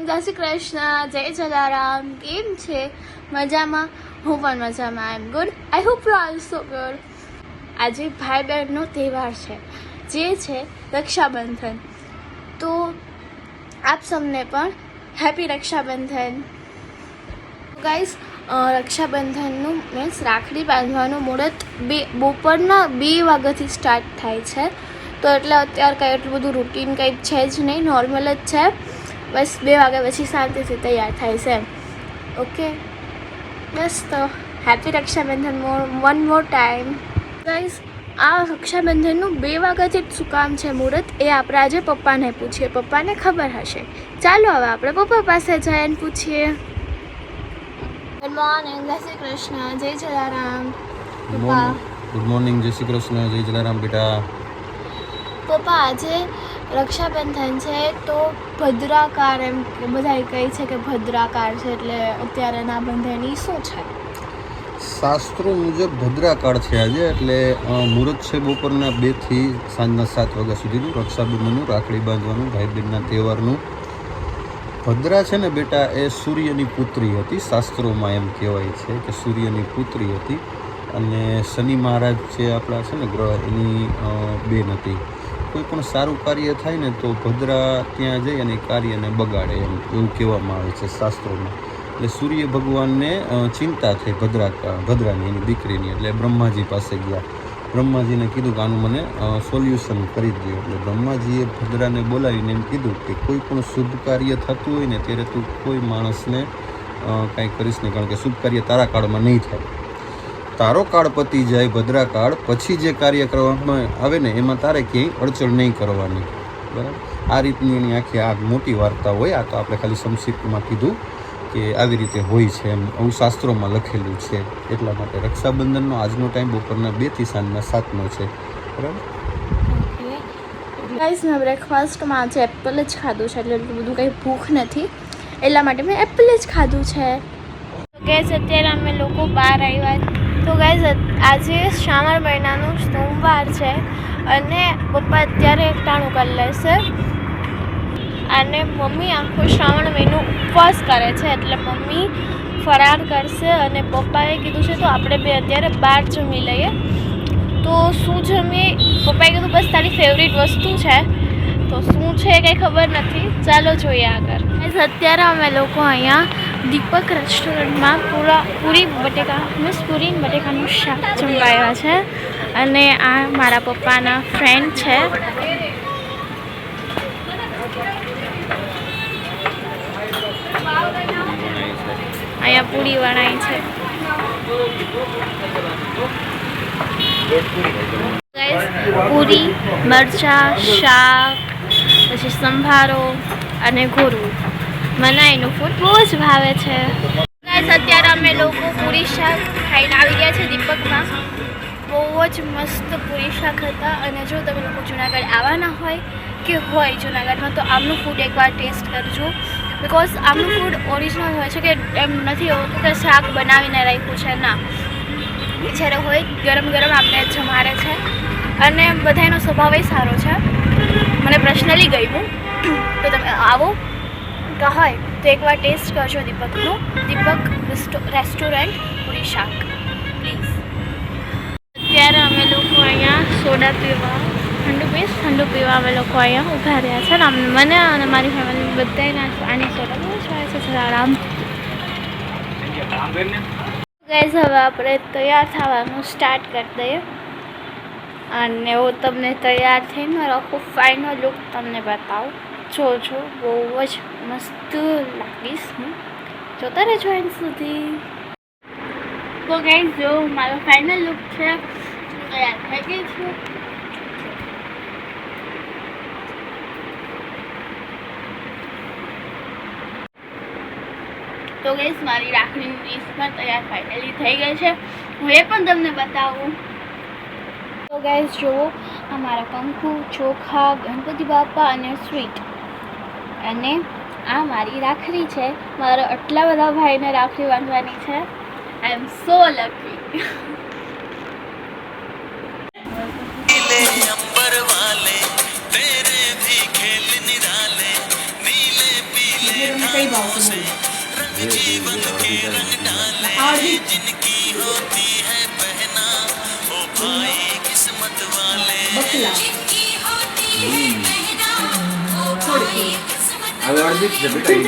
જય શ્રી કૃષ્ણ, જય જલારામ. કેમ છે? મજામાં? હું પણ મજામાં. I am good. I hope you are so good. આજે ભાઈ બહેનનો તહેવાર છે, જે છે રક્ષાબંધન. તો આપ સૌને પણ હેપી રક્ષાબંધન. ગાઈસ, રક્ષાબંધનનું મીન્સ રાખડી બાંધવાનું મુહૂર્ત બપોરના 2 વાગ્યાથી સ્ટાર્ટ થાય છે. તો એટલે અત્યારે કંઈ એટલું બધું રૂટીન કંઈ છે જ નહીં, નોર્મલ જ છે. બસ 2 વાગ્યા પછી શાંતિથી તૈયાર થાય છે. ઓકે, બસ તો happy Rakshabandhan one more time. Guys, આ રક્ષાબંધનનું 2 વાગ્યાથી જ શું કામ છે મુહૂર્ત, એ આપણે આજે પપ્પાને પૂછીએ. પપ્પાને ખબર હશે. ચાલો હવે આપણે પપ્પા પાસે જઈને પૂછીએ. ગુડ મોર્નિંગ, જય શ્રી કૃષ્ણ, જય જલારામ. પપ્પા ગુડ મોર્નિંગ, જય શ્રી કૃષ્ણ, જય જલારામ બેટા. પપ્પા, આજે રક્ષાબંધન છે તો ભદ્રાકાર એમ બધા કહે છે કે ભદ્રાકાર છે, એટલે અત્યારે ના બંધેની શું છે? શાસ્ત્રો મુજબ ભદ્રાકાળ છે આજે, એટલે મુહૂર્ત છે બપોરના 2 થી સાંજના 7 વાગ્યા સુધીનું રક્ષાબંધનનું, રાખડી બાંધવાનું, ભાઈ બહેનના તહેવારનું. ભદ્રા છે ને બેટા, એ સૂર્યની પુત્રી હતી. શાસ્ત્રોમાં એમ કહેવાય છે કે સૂર્યની પુત્રી હતી, અને શનિ મહારાજ જે આપણા છે ને ગ્રહ, એની બેન હતી. કોઈ પણ સારું કાર્ય થાય ને તો ભદ્રા ત્યાં જઈ અને કાર્યને બગાડે, એમ એવું કહેવામાં આવે છે શાસ્ત્રોમાં. એટલે સૂર્ય ભગવાનને ચિંતા થઈ ભદ્રાની, એની દીકરીની. એટલે બ્રહ્માજી પાસે ગયા. બ્રહ્માજીને કીધું કે આનું મને સોલ્યુશન કરી દો. એટલે બ્રહ્માજીએ ભદ્રાને બોલાવીને એમ કીધું કે કોઈ પણ શુભ કાર્ય થતું હોય ને ત્યારે તું કોઈ માણસને કાંઈ કરીશ નહીં, કારણ કે શુભ કાર્ય તારા કાળમાં નહીં થાય. તારો કાળ પતી જાય, ભદ્રા કાળ પછી જે કાર્ય કરવામાં આવે ને એમાં તારે ક્યાંય અડચણ નહીં કરવાની. બરાબર? આ રીતની એની આખી આ મોટી વાર્તા હોય. આ તો આપણે ખાલી સંક્ષિપ્તમાં કીધું કે આવી રીતે હોય છે, એમ આવું શાસ્ત્રોમાં લખેલું છે. એટલા માટે રક્ષાબંધનનો આજનો ટાઈમ બપોરના 2 થી સાંજના 7નો છે. બરાબર? ગાઈસ, મેં બ્રેકફાસ્ટમાં આજે એપલ જ ખાધું છે, એટલે એટલું બધું કંઈ ભૂખ નથી, એટલા માટે મેં એપલ જ ખાધું છે. ગેસ, અત્યારે અમે લોકો બહાર આવ્યા. તો ગાઈસ, આજે શ્રાવણ મહિનાનું સોમવાર છે, અને પપ્પા અત્યારે એકટાણું કરી લેશે, અને મમ્મી આખો શ્રાવણ મહિનો ઉપવાસ કરે છે, એટલે મમ્મી ફરાર કરશે. અને પપ્પાએ કીધું છે તો આપણે બે અત્યારે બહાર જમી લઈએ. તો શું જમીએ? પપ્પાએ કીધું બસ તારી ફેવરિટ વસ્તુ છે, તો શું છે કંઈ ખબર નથી. ચાલો જોઈએ આગળ. અત્યારે અમે લોકો અહીંયા દીપક રેસ્ટોરન્ટમાં પૂરી બટેકાનું શાક જમવા આવ્યા છે, અને આ મારા પપ્પાના ફ્રેન્ડ છે. અહીંયા પૂરી વણાય છે. પૂરી, મરચાં, શાક, પછી સંભારો અને ગોરું. મને એનું ફૂડ બહુ જ ભાવે છે. ગાઈસ, અત્યારે અમે લોકો પૂરી શાક ખાઈને આવી ગયા છે દીપકમાં. બહુ જ મસ્ત પૂરી શાક હતા. અને જો તમે લોકો જુનાગઢ આવવાના હોય કે હોય જુનાગઢમાં, તો આમનું ફૂડ એકવાર ટેસ્ટ કરજો. બિકોઝ આમનું ફૂડ ઓરિજિનલ હોય છે, કે એમ નથી હોતું કે શાક બનાવીને રાખ્યું છે. ના, જ્યારે હોય ગરમ ગરમ આપણે જમાડે છે, અને બધાનો સ્વભાવ એ સારો છે. મને પર્સનલી ગમ્યું. તો તમે આવો કે હોય તો એકવાર ટેસ્ટ કરજો દીપકનું. દીપક રેસ્ટોરન્ટ પૂરી શાક, પ્લીઝ. અત્યારે અમે લોકો અહીંયા સોડા પીવા, ઠંડુ પીવા અમે લોકો અહીંયા ઊભા રહ્યા છે. ને મને અને મારી ફેમિલી બધાને આની સોડા બહુ જ ભાવે છે. જલારામ. ગાઈસ, હવે આપણે તૈયાર થવાનું સ્ટાર્ટ કરી દઈએ, અને હું તમને તૈયાર થઈને મારો આખો ફાઇનલ લુક તમને બતાવું. જોજો, બહુ જ મસ્ત લાગીશ હું. જોતા રહેજો એન્ડ સુધી. તો ગાઈસ, જો મારો ફાઇનલ લુક છે, હું તૈયાર થઈ ગઈ છું. તો ગાઈસ, મારી રાખડીની ડીશ પણ તૈયાર ફાઇનલી થઈ ગઈ છે. હું એ પણ તમને બતાવું. તો ગાઈસ, જુઓ, અમારા કંકુ, ચોખા, ગણપતિ બાપા અને સ્વીટ. અને આ મારી રાખડી છે. મારા આટલા બધા ભાઈને રાખડી બાંધવાની છે. આઈ એમ સો લકી. कई भाव से बोलो। आज ही बकला थोड़ी હવે અડધી જ છે બેટા એ.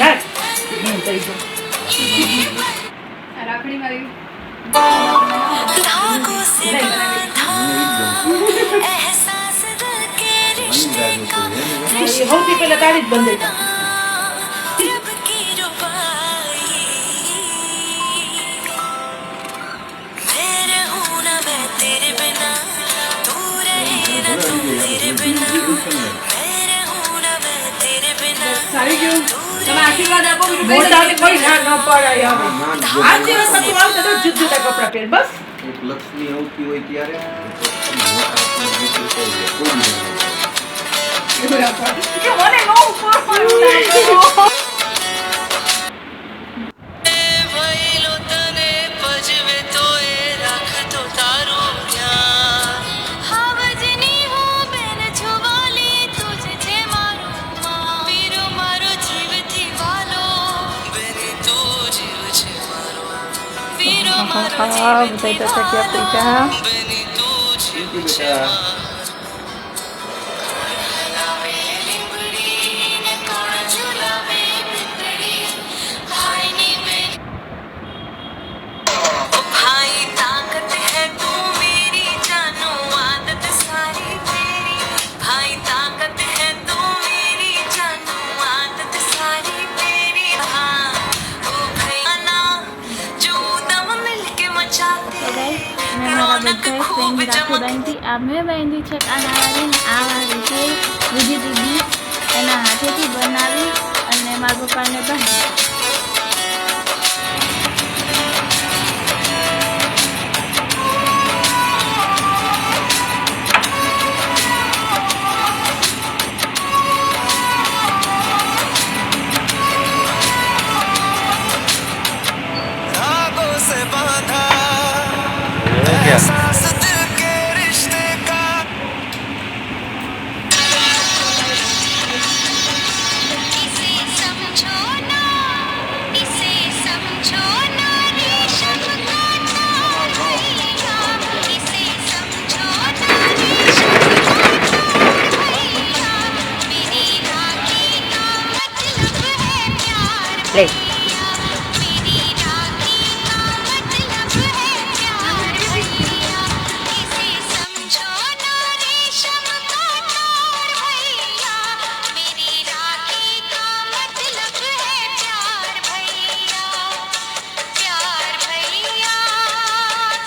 ના થઈ ગયો રાખડી મારી धागों से बांधा एहसास दिल के रिश्ते का સૌથી પહેલા તારી જ બંધ रब की रुबाई मैं रहूं ना मैं तेरे बिना तू रहे ना तू मेरे बिना मैं रहूं ना मैं तेरे बिना સારી ગયું તમે આશીર્વાદ આપો બીજું મોટા કોઈ ના ન પડાય હવે આ દિવસ હતું આવશે તો જુદ જુદા કપડા પહેર બસ એક લક્ષ્મી આવતી હોય ત્યારે કોઈ નહીં. એવું રાખો કે મને નો ઉપર પડ્યું ભઈલો તને પજવે તોય રાખતો તારું ધ્યાન હાવજની હું બેન છુવાલી તુજ છે મારું માં વીરો મારો જીવથી વાલો બેની તું જીવ છે મારો વીરો મારો જીવથી વાલો બેની તું જીવ છે મારો લાવે લીંબડી ને કોણ ઝુલાવે પિંપળી ભાઈની બેન भाई ताकत है तू मेरी जानो आदत सारी तेरी भाई ताकत है तू मेरी जानो आदत सारी तेरी हाँ ओ भैया जो दम मिलके मचाते रौनक खूब રાખડી जमक બાંધી આ મેં બાંધી છે કાનાવાળી ને આ વાળી છે બીજી દીદી એના હાથેથી બનાવી અને મારા પપ્પાને બાંધી धागों से बांधा एहसास दिल के रिश्ते का इसे समझो ना रेशम का तार भैया इसे समझो ना रेशम का तार भैया मेरी राखी का मतलब है प्यार भैया मेरी राखी का मतलब है प्यार भैया इसे समझो ना रेशम का तार भैया मेरी राखी का मतलब है प्यार भैया प्यार भैया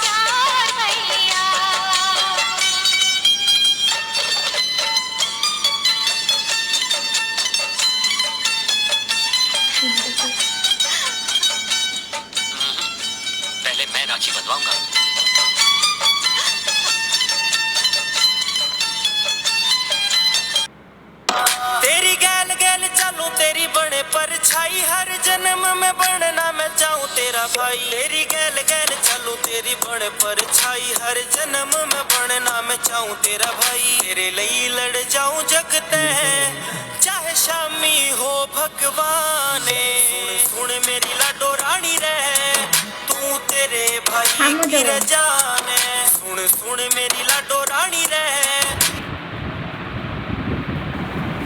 प्यार भैया पहले मैं राखी बंधवाऊंगा। तेरी गैल गैल चलूं तेरी बड़े परछाई हर जन्म में बनना मैं चाहूं तेरा भाई तेरी गैल गैल चलूं तेरी बड़े परछाई हर जन्म में बनना मैं चाहूं तेरा भाई तेरे लिए लड़ जाऊं जग तैं चाहे शामी हो भगवाने सुन मेरी लाडो रानी रहे तू तेरे भाई की रजाने सुन सुन मेरी लाडो रानी रहे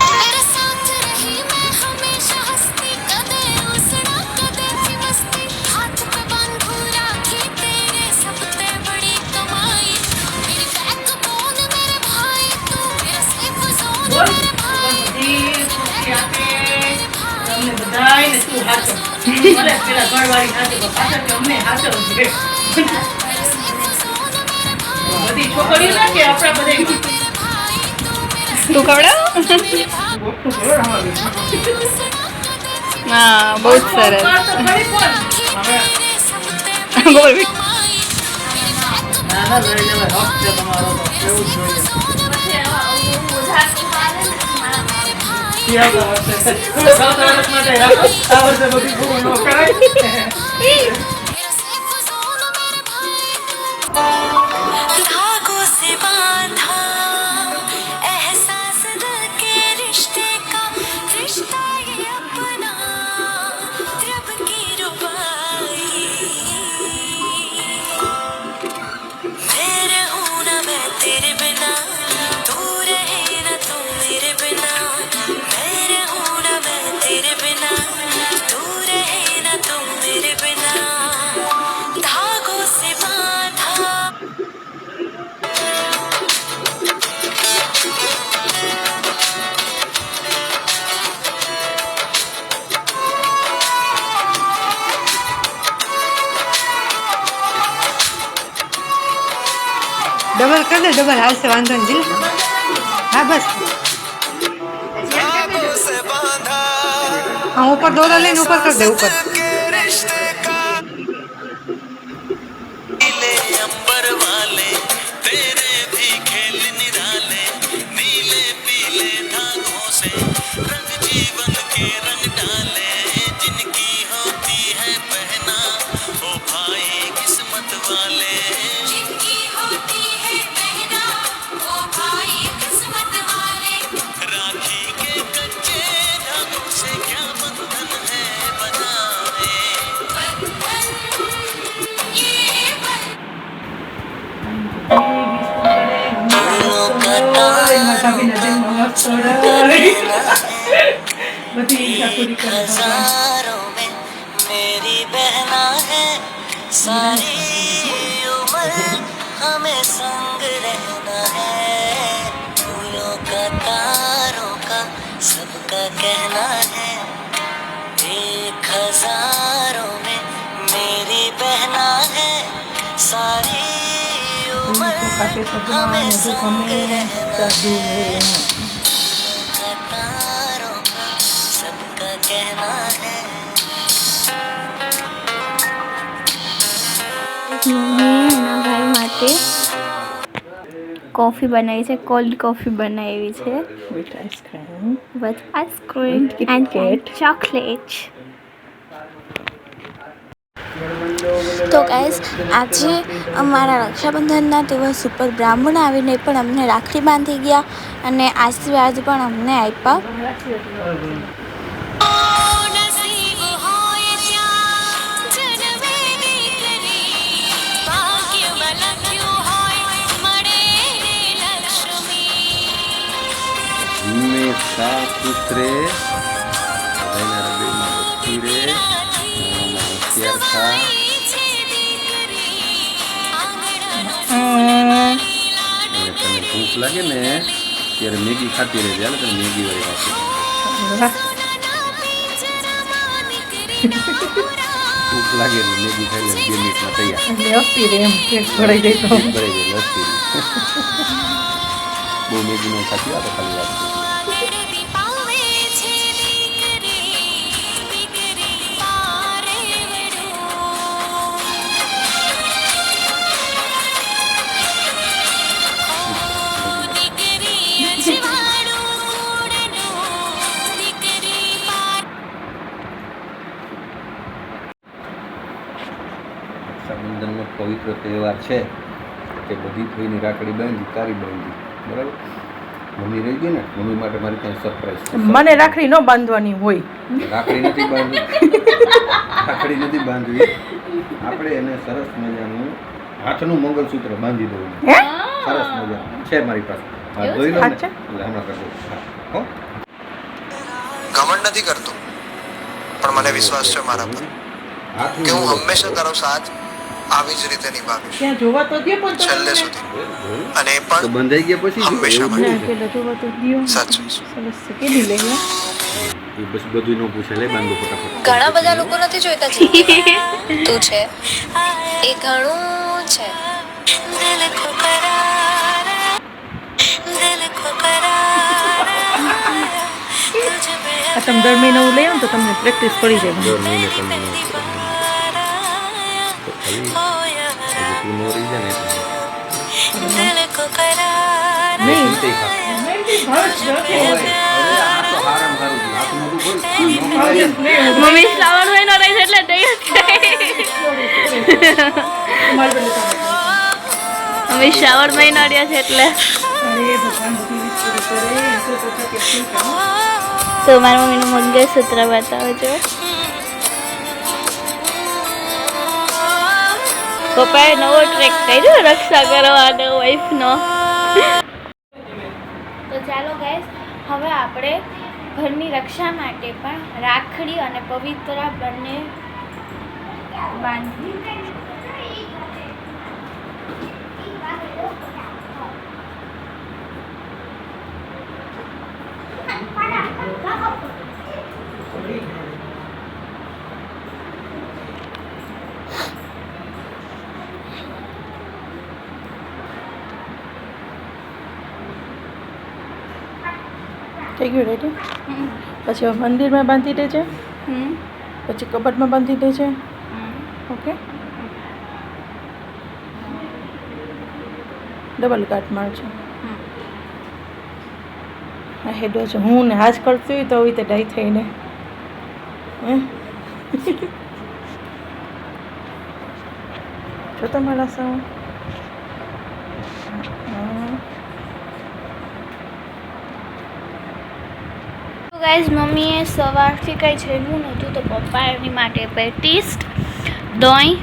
मेरे साथ रही मैं हमेशा हंसती कदे उसना कदे थी मस्ती हाथ पे बांधू राखी तेरे सबसे बड़ी कमाई मेरे बैकबोन मेरे भाई तू मेरा सेफ जोन બોલ मेरे भाई બધી ખુશી આપે તમને બધાયને તું હાચો ભલે પેલા ઘરવાળી હાચો પાછળ કે અમને હાચો છે બધી છોકરીઓ ના કે આપણા બધા તું ખવડાવ હા બહુ જ સરસ બોલ ના ના લઈ લેવાય હક છે તમારો તો કેવું જ જોઈએ ક્યાં વર્ષે સાત વર્ષ માટે રાખો આ વર્ષે બધી પૂરું ન કરાય धागों से बांधा ડબલ કર દે, ડબલ આવશે, વાંધો નહીં. હા બસ, ख्वाबों से बांधा હા ઉપર દોરા લઈને ઉપર કર દે, ઉપર. के रिश्ते का नीले अंबर वाले तेरे भी खेल निराले नीले पीले धागों से रंग जीवन के रंग डाले जिनकी होती है पहना ओ भाई किस्मत वाले जिनकी होती है पहना ओ भाई किस्मत वाले राखी के कच्चे धागों से क्या बंधन है बनाए हजारों में मेरी बहना है सारी उम्र हमें संग रहना है फूलों का तारों का सबका कहना है 1000 में मेरी बहना है सारी उम्र हमें संग रहना है तारों का सबका कहना है મમ્મી એના ભાઈ માટે કોફી બનાવી છે, કોલ્ડ કોફી બનાવી છે with ice cream. With ice cream Kit and Kat. Chocolate. તો ગાઈઝ, આજે અમારા રક્ષાબંધનના દિવસ ઉપર બ્રાહ્મણ આવીને પણ અમને રાખડી બાંધી ગયા અને આશીર્વાદ પણ અમને આપ્યા. नसीब होए प्यार जन्मेली करी भाग्य वाला क्यों होए मरे रे लक्ष्मी હંમેશા ખુશ રહે, બધાના હૃદયમાં વસતી રહે, નાનામાં હોશિયાર થા. અને તને ભૂખ લાગે ને ત્યારે મેગી ખાતી રહેજે. હાલો તને મેગી વાળી પાસે ભૂખ લાગે એટલે મેગી ખાઈ લે, 2 મિનિટમાં તૈયાર. એટલે આપી દે એમ પેટ ભરાઈ જાય તો. ભરાઈ જાય લસ્સી. બહુ મેગી નો ખાતી આ તો ખાલી વાત છે. રક્ષાબંધનનો પવિત્ર તહેવાર છે કે બધી થઈને રાખડી બાંધી, તારી બાંધી, બરાબર. મમ્મી રહી ગઈ ને, મમ્મી માટે મારી ત્યાં સરપ્રાઈઝ છે. મને રાખડી ન બાંધવાની હોય. રાખડી નથી બાંધવી, રાખડી નથી બાંધવી, આપણે એને સરસ મજાનું હાથનું મંગળસૂત્ર બાંધી દઉં. હે? સરસ મજાનું છે મારી પાસે. હા, જોઈ લો ને અચ્છા. એટલે હમણાં કરી દઉં. હા, હો. ઘમંડ નથી કરતો પણ મને વિશ્વાસ છે મારા પર હાથનું કે હું મંગળસૂત્ર. હંમેશા તારો સાથ આવી જ રીતે નિભાવીશ ત્યાં જોવા તો દે પણ છેલ્લે તમને. સુધી જોયું? અને એ તો પણ બંધાઈ ગયા પછી જો, હંમેશા એવું માટે. થોડું છે. પેલા જોવા તો દ્યો. સાચવીશ સરસ છે. કેદી લઈ ગયા? એ બસ બધું ન પૂછે, લે બાંધો ફટાફટ. ઘણા બધા લોકો નથી જોઈતા જિંદગીમાં. તું છે એ ઘણું છે. दिल को करारा दिल को करारा तुझ पे આ તમે દર મહિને એવું લઈ આવો ને તો તમને પ્રેક્ટિસ પડી જાય. દર મહિને તમને ન કરે. તો ખાલી खोया હજી તું ન રહી જાય ને એટલે. दिल को करारा નહીં. ચિંતાય ખા. ભારત ઓય, અરે આ તો હારામાં હારું છે. હાથ મોઢું ખોલ. ન ખવાય એમ. મમ્મી શ્રાવણ મહિનો રહી છે એટલે નહીં જ ખાય. મમ્મી શ્રાવણ મહિનો રહ્યા છે એટલે અરે ભગવાન બધી રીત પૂરી કરે. તો કે શું કામ? તો મારા મમ્મીનું મંગળસૂત્ર બતાવો છો. પપ્પાએ નવો ટ્રેક કર્યો રક્ષા કરવાનો વાઈફનો. તો ચાલો ગાઈસ, હવે આપણે ઘરની રક્ષા માટે પણ રાખડી અને પવિત્ર બંને બાંધી. થઈ ગયું રેડી. પછી હવે મંદિરમાં બાંધી દેજે, પછી કબાટમાં બાંધી દેજે. ઓકે, ડબલ કાટ મારજો. હા હેડો છે, હું ને હાશ કરતી હોય તો આવી રીતે ડાઈ થઈને જો તમારા સૌ ગાઈઝ મમ્મીએ સવારથી કંઈ જમ્યું નહોતું તો પપ્પા એની માટે પેટીસ, દહીં,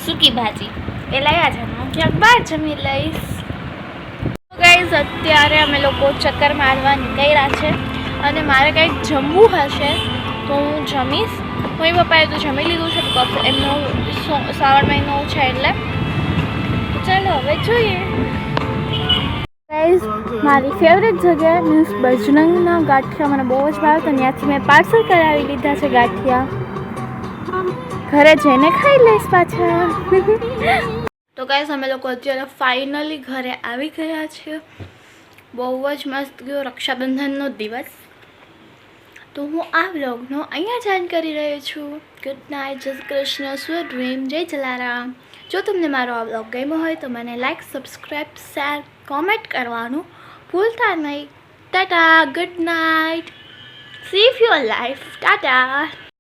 સૂકી ભાજી એ લાવ્યા છે. હું ક્યાંક બહાર જમી લઈશ. ગાઈઝ અત્યારે અમે લોકો ચક્કર મારવા નીકળ્યા છે અને મારે કંઈક જમવું હશે તો હું જમીશ. મમ્મી પપ્પાએ તો જમી લીધું છે, એમનો શ્રાવણ મહિનો છે એટલે. ચાલો હવે જોઈએ. ગાઈઝ મારી ફેવરેટ જગ્યા મીન્સ બજરંગના ગાંઠિયા મને બહુ જ ભાવે તો ત્યાંથી મેં પાર્સલ કરાવી લીધા છે ગાંઠિયા. ઘરે જઈને ખાઈ લઈશ પાછા. તો ગાઈઝ અમે લોકો અત્યારે ફાઇનલી ઘરે આવી ગયા છીએ. બહુ જ મસ્ત ગયો રક્ષાબંધનનો દિવસ. તો હું આ વ્લોગનો અહીંયા જ એન્ડ કરી રહી છું. ગુડ નાઇટ, જય શ્રી કૃષ્ણ, સ્વીટ ડ્રીમ, જય જલારામ. જો તમને મારો આ વ્લોગ ગમ્યો હોય તો મને લાઈક, સબસ્ક્રાઈબ, શેર, કોમેન્ટ કરવાનું ભૂલતા નહીં. Ta-ta, good night, save your life, Tata.